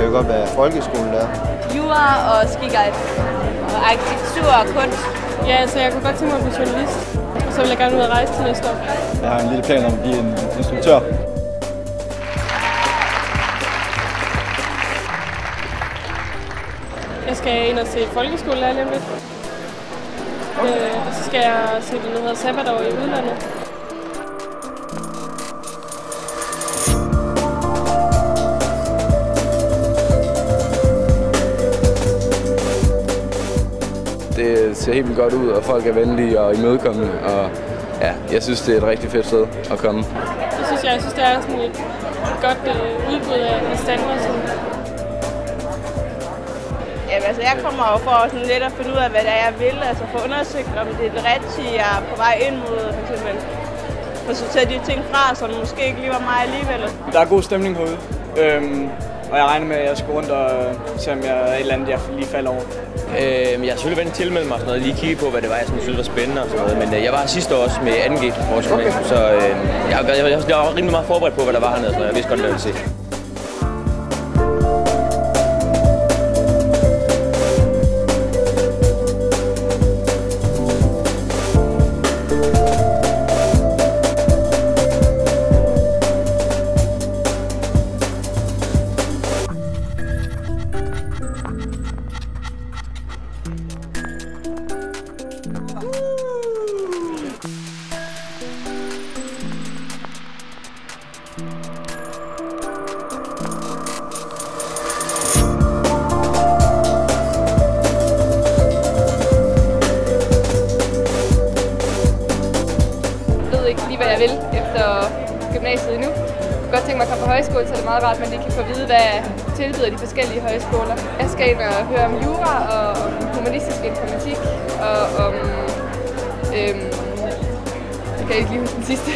kan jo godt være folkeskole der. Jura og skiguide. Og arkitektur og kunst. Ja, altså jeg kunne godt tænke mig at blive journalist. Og så vil jeg gerne ud og rejse til næste år. Jeg har en lille plan om at blive en instruktør. Jeg skal ind og se folkeskolelærer lige om lidt. Og så skal jeg se det, der hedder sabbatår i udlandet. Det ser helt godt ud, og folk er venlige og imødekommende, og ja, jeg synes, det er et rigtig fedt sted at komme. Det synes jeg. Jeg synes, det er sådan et godt udbud af standarder. Jamen, altså, jeg kommer jo for sådan lidt at finde ud af, hvad det er, jeg vil. Altså få undersøgt, om det er det rigtige, jeg er på vej ind mod. For eksempel få sorteret de ting fra, som måske ikke lige var mig alligevel. Der er god stemning herude, og jeg regner med, at jeg skal rundt og se, om jeg er et eller andet, jeg lige falder over. Jeg har selvfølgelig vendt tilmelde mig og sådan noget, lige kigge på, hvad det var, jeg synes var spændende og sådan noget. Men jeg var sidste år også med 2G, så jeg var rimelig meget forberedt på, hvad der var hernede, så jeg vidste godt, hvad jeg ville se. Jeg ved ikke lige, hvad jeg vil efter gymnasiet endnu. Jeg kunne godt tænke mig at komme på højskole, så det er meget rart, at man lige kan få at vide, hvad tilbyder de forskellige højskoler. Jeg skal ind og høre om jura og om humanistisk informatik og om... jeg kan ikke lige huske den sidste.